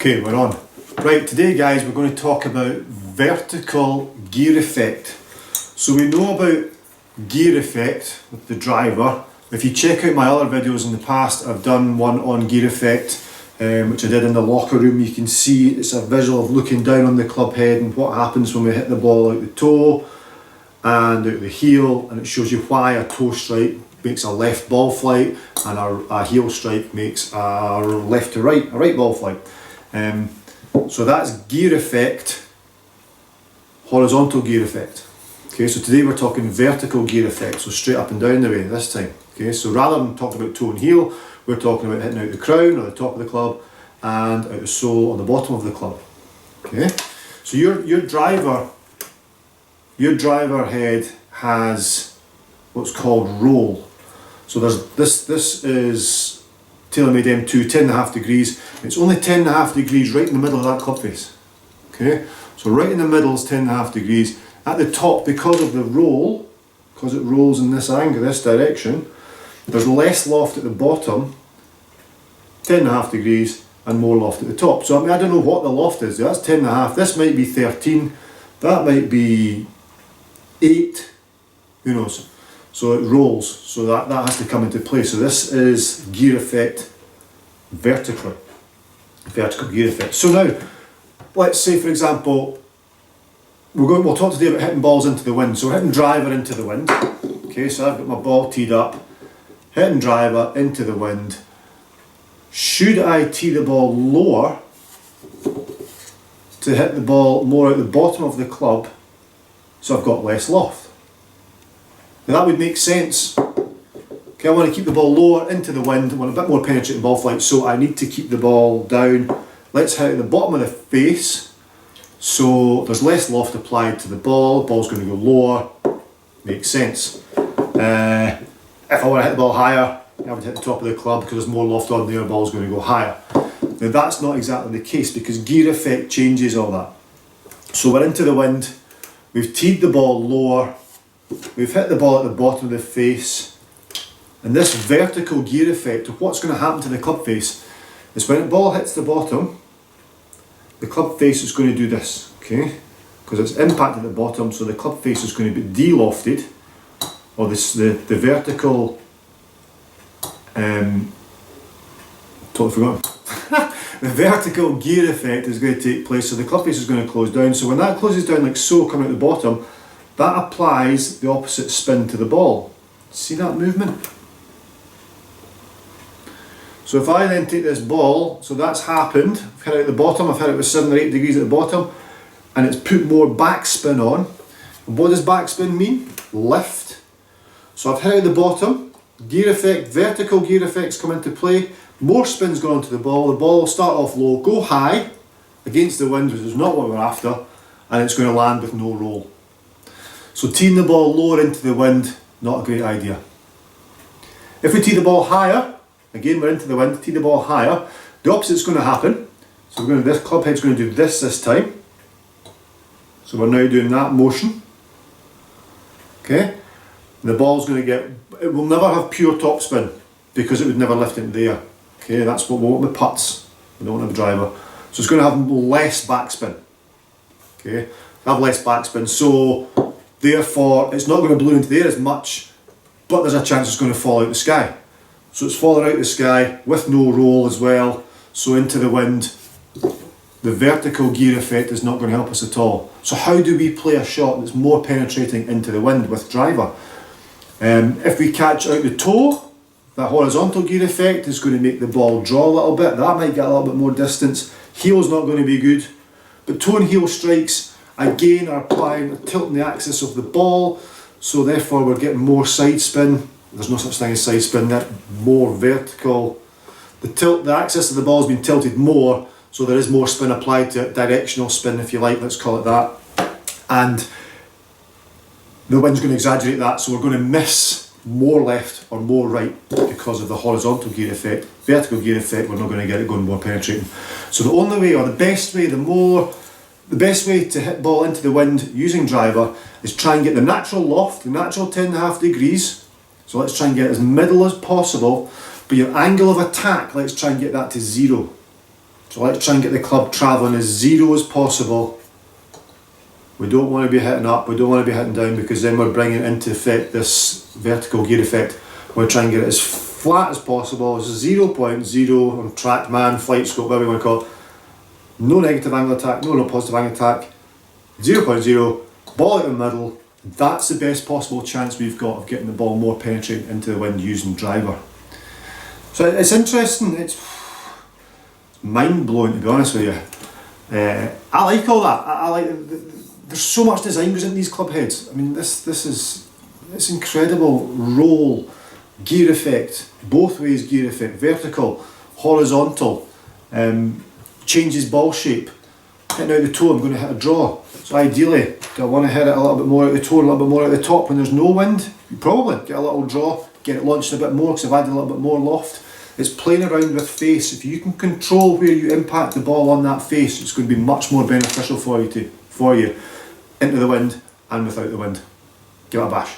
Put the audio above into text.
Okay, we're on. Right, today guys we're going to talk about vertical gear effect. So we know about gear effect with the driver. If you check out my other videos in the past, I've done one on gear effect, which I did in the locker room. You can see it's a visual of looking down on the club head and what happens when we hit the ball out the toe and out the heel, and it shows you why a toe strike makes a left ball flight and a heel strike makes a left to right, a right ball flight. So that's gear effect, horizontal gear effect. Okay, so today we're talking vertical gear effect, so straight up and down the way this time. Okay, so rather than talking about toe and heel, we're talking about hitting out the crown or the top of the club and out the sole or the bottom of the club. Okay, so your driver head has what's called roll. So there's this is TaylorMade M2, 10.5 degrees. It's only 10.5 degrees right in the middle of that club face. Okay, so right in the middle is 10.5 degrees. At the top, because of the roll, because it rolls in this angle, this direction, there's less loft at the bottom, 10.5 degrees, and more loft at the top. So I mean, I don't know what the loft is. That's 10.5. This might be 13. That might be 8. Who knows? So it rolls. So that has to come into play. So this is gear effect vertical gear effect. So now, let's say for example, we'll talk today about hitting balls into the wind. So we're hitting driver into the wind. Okay, so I've got my ball teed up, hitting driver into the wind. Should I tee the ball lower to hit the ball more at the bottom of the club so I've got less loft? Now that would make sense. Okay, I want to keep the ball lower into the wind, I want a bit more penetrating ball flight, so I need to keep the ball down. Let's hit at the bottom of the face, so there's less loft applied to the ball's going to go lower, makes sense. If I want to hit the ball higher, I would hit the top of the club because there's more loft on there, the ball's going to go higher. Now that's not exactly the case because gear effect changes all that. So we're into the wind, we've teed the ball lower, we've hit the ball at the bottom of the face, and this vertical gear effect of what's going to happen to the club face is when the ball hits the bottom, the club face is going to do this, okay? Because it's impact at the bottom, so the club face is going to be de-lofted, or the vertical, totally forgotten. The vertical gear effect is going to take place, so the club face is going to close down. So when that closes down like so, coming at the bottom, that applies the opposite spin to the ball. See that movement? So if I then take this ball, so that's happened, I've hit it at the bottom, I've hit it with 7 or 8 degrees at the bottom, and it's put more backspin on. And what does backspin mean? Lift. So I've hit it at the bottom, gear effect, vertical gear effects come into play, more spins going onto the ball will start off low, go high against the wind, which is not what we're after, and it's going to land with no roll. So teeing the ball lower into the wind, not a great idea. If we tee the ball higher, again we're into the wind, tee the ball higher, the opposite's going to happen. So this club head's going to do this time. So we're now doing that motion. Okay, and the ball's going to it will never have pure topspin because it would never lift into the air. Okay, that's what we want with putts. We don't want to have a driver. So it's going to have less backspin. Okay, have less backspin. So therefore, it's not going to balloon into the air as much, but there's a chance it's going to fall out the sky. So it's falling out the sky with no roll as well. So into the wind, the vertical gear effect is not going to help us at all. So how do we play a shot that's more penetrating into the wind with driver? If we catch out the toe, that horizontal gear effect is going to make the ball draw a little bit. That might get a little bit more distance. Heel's not going to be good. But toe and heel strikes, again, are tilting the axis of the ball, so therefore we're getting more side spin. There's no such thing as side spin, that more vertical. The axis of the ball has been tilted more, so there is more spin applied to it, directional spin if you like, let's call it that. And the wind's going to exaggerate that, so we're going to miss more left or more right because of the horizontal gear effect. Vertical gear effect, we're not going to get it going more penetrating. So the only way, or the best way, the best way to hit ball into the wind using driver is try and get the natural loft, the natural 10.5 degrees. So let's try and get as middle as possible, but your angle of attack, let's try and get that to 0. So let's try and get the club travelling as zero as possible. We don't want to be hitting up, we don't want to be hitting down, because then we're bringing into effect this vertical gear effect. We're trying to get it as flat as possible, as 0.0 on track man, flight scope, whatever you want to call it. No negative angle attack, no positive angle attack. 0.0, ball out in the middle. That's the best possible chance we've got of getting the ball more penetrating into the wind using driver. So it's interesting, it's mind blowing, to be honest with you. I like all that. I like there's so much design goes into these club heads. I mean, this is incredible roll, gear effect, both ways gear effect, vertical, horizontal, changes ball shape. Hitting out the toe, I'm going to hit a draw. So ideally, do I want to hit it a little bit more at the toe, a little bit more at the top when there's no wind? You probably get a little draw, get it launched a bit more because I've added a little bit more loft. It's playing around with face. If you can control where you impact the ball on that face, it's going to be much more beneficial for you into the wind and without the wind. Give it a bash.